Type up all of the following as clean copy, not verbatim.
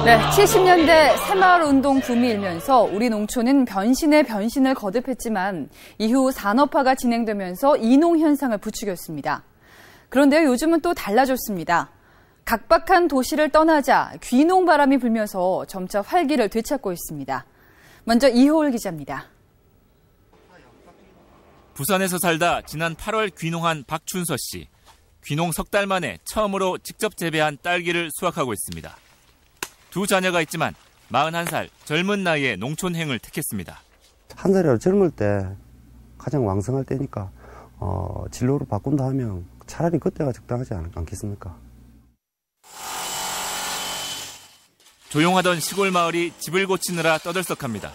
네, 70년대 새마을운동 붐이 일면서 우리 농촌은 변신에 변신을 거듭했지만 이후 산업화가 진행되면서 이농 현상을 부추겼습니다. 그런데요, 요즘은 또 달라졌습니다. 각박한 도시를 떠나자 귀농 바람이 불면서 점차 활기를 되찾고 있습니다. 먼저 이호울 기자입니다. 부산에서 살다 지난 8월 귀농한 박춘서 씨. 귀농 석 달 만에 처음으로 직접 재배한 딸기를 수확하고 있습니다. 두 자녀가 있지만 41살 젊은 나이에 농촌행을 택했습니다. 한 살이라도 젊을 때 가장 왕성할 때니까 진로를 바꾼다 하면 차라리 그때가 적당하지 않겠습니까? 조용하던 시골 마을이 집을 고치느라 떠들썩합니다.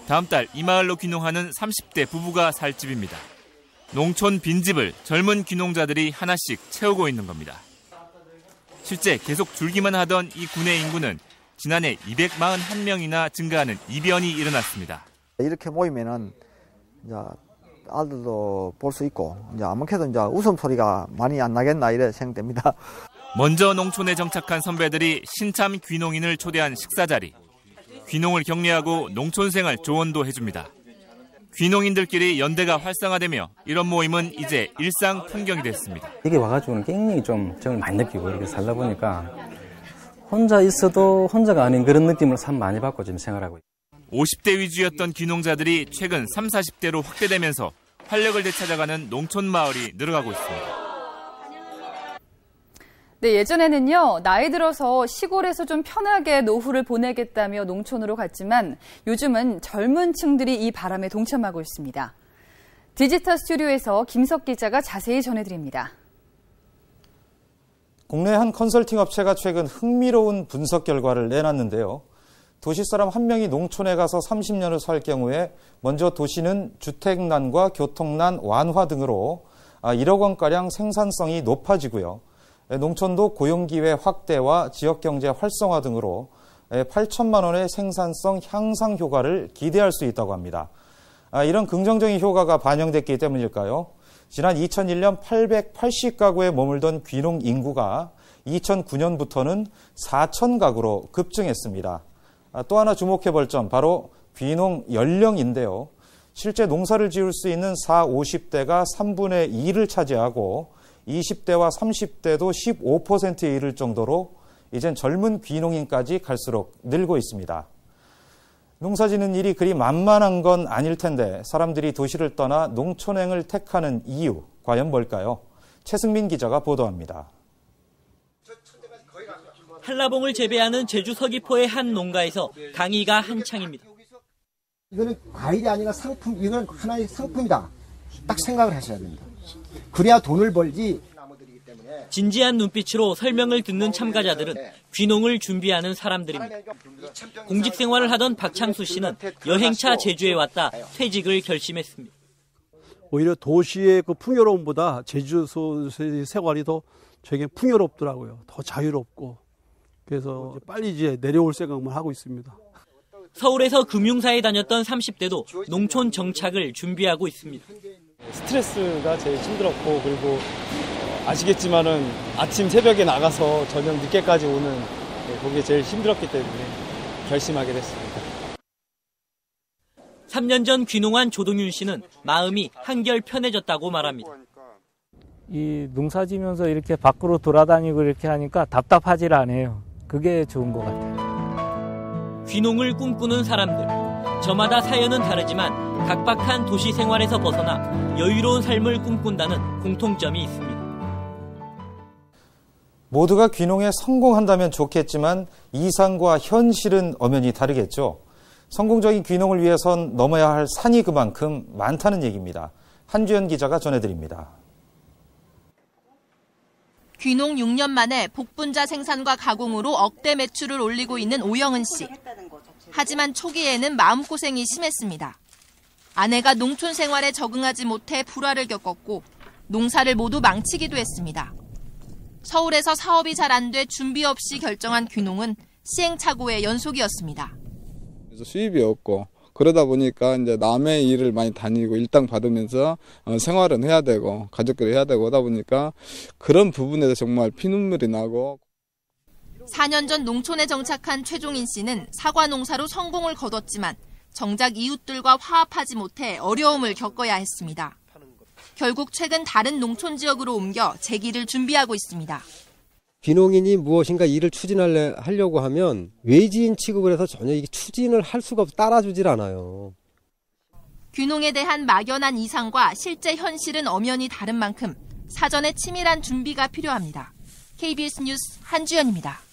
다음 달 이 마을로 귀농하는 30대 부부가 살 집입니다. 농촌 빈집을 젊은 귀농자들이 하나씩 채우고 있는 겁니다. 실제 계속 줄기만 하던 이 군의 인구는 지난해 241명이나 증가하는 이변이 일어났습니다. 이렇게 모이면은 이제 아들도 볼 수 있고 이제 아무래도 이제 웃음소리가 많이 안 나겠나 이래 생각됩니다. 먼저 농촌에 정착한 선배들이 신참 귀농인을 초대한 식사 자리. 귀농을 격려하고 농촌생활 조언도 해줍니다. 귀농인들끼리 연대가 활성화되며 이런 모임은 이제 일상 풍경이 됐습니다. 여기 와가지고는 굉장히 좀 정을 많이 느끼고 이렇게 살다 보니까 혼자 있어도 혼자가 아닌 그런 느낌을 참 많이 받고 지금 생활하고 있습니다. 50대 위주였던 귀농자들이 최근 30, 40대로 확대되면서 활력을 되찾아가는 농촌 마을이 늘어가고 있습니다. 네, 예전에는요, 나이 들어서 시골에서 좀 편하게 노후를 보내겠다며 농촌으로 갔지만 요즘은 젊은 층들이 이 바람에 동참하고 있습니다. 디지털 스튜디오에서 김석 기자가 자세히 전해드립니다. 국내 한 컨설팅 업체가 최근 흥미로운 분석 결과를 내놨는데요. 도시 사람 한 명이 농촌에 가서 30년을 살 경우에 먼저 도시는 주택난과 교통난 완화 등으로 1억 원가량 생산성이 높아지고요. 농촌도 고용기회 확대와 지역경제 활성화 등으로 8천만 원의 생산성 향상 효과를 기대할 수 있다고 합니다. 이런 긍정적인 효과가 반영됐기 때문일까요? 지난 2001년 880가구에 머물던 귀농 인구가 2009년부터는 4,000가구로 급증했습니다. 또 하나 주목해볼 점, 바로 귀농 연령인데요. 실제 농사를 지을 수 있는 40, 50대가 3분의 2를 차지하고 20대와 30대도 15%에 이를 정도로 이젠 젊은 귀농인까지 갈수록 늘고 있습니다. 농사짓는 일이 그리 만만한 건 아닐 텐데 사람들이 도시를 떠나 농촌행을 택하는 이유, 과연 뭘까요? 최승민 기자가 보도합니다. 한라봉을 재배하는 제주 서귀포의 한 농가에서 강의가 한창입니다. 이거는 과일이 아니라 상품, 이건 하나의 상품이다. 딱 생각을 하셔야 됩니다. 그래야 돈을 벌지. 진지한 눈빛으로 설명을 듣는 참가자들은 귀농을 준비하는 사람들입니다. 공직 생활을 하던 박창수 씨는 여행차 제주에 왔다 퇴직을 결심했습니다. 오히려 도시의 그 풍요로움보다 제주 생활이 더 되게 풍요롭더라고요. 더 자유롭고. 그래서 빨리 이제 내려올 생각만 하고 있습니다. 서울에서 금융사에 다녔던 30대도 농촌 정착을 준비하고 있습니다. 스트레스가 제일 힘들었고, 그리고 아시겠지만은 아침 새벽에 나가서 저녁 늦게까지 오는 그게 제일 힘들었기 때문에 결심하게 됐습니다. 3년 전 귀농한 조동윤 씨는 마음이 한결 편해졌다고 말합니다. 이 농사 지면서 이렇게 밖으로 돌아다니고 이렇게 하니까 답답하질 않아요. 그게 좋은 것 같아요. 귀농을 꿈꾸는 사람들. 저마다 사연은 다르지만 각박한 도시 생활에서 벗어나 여유로운 삶을 꿈꾼다는 공통점이 있습니다. 모두가 귀농에 성공한다면 좋겠지만 이상과 현실은 엄연히 다르겠죠. 성공적인 귀농을 위해선 넘어야 할 산이 그만큼 많다는 얘기입니다. 한주연 기자가 전해드립니다. 귀농 6년 만에 복분자 생산과 가공으로 억대 매출을 올리고 있는 오영은 씨. 하지만 초기에는 마음고생이 심했습니다. 아내가 농촌 생활에 적응하지 못해 불화를 겪었고 농사를 모두 망치기도 했습니다. 서울에서 사업이 잘 안 돼 준비 없이 결정한 귀농은 시행착오의 연속이었습니다. 수입이 없고 그러다 보니까 이제 남의 일을 많이 다니고 일당 받으면서 생활은 해야 되고 가족끼리 해야 되고 하다 보니까 그런 부분에서 정말 피눈물이 나고. 4년 전 농촌에 정착한 최종인 씨는 사과 농사로 성공을 거뒀지만 정작 이웃들과 화합하지 못해 어려움을 겪어야 했습니다. 결국 최근 다른 농촌 지역으로 옮겨 재기를 준비하고 있습니다. 귀농인이 무엇인가 일을 추진하려고 하면 외지인 취급을 해서 전혀 이게 추진을 할 수가 없어 따라주질 않아요. 귀농에 대한 막연한 이상과 실제 현실은 엄연히 다른 만큼 사전에 치밀한 준비가 필요합니다. KBS 뉴스 한주연입니다.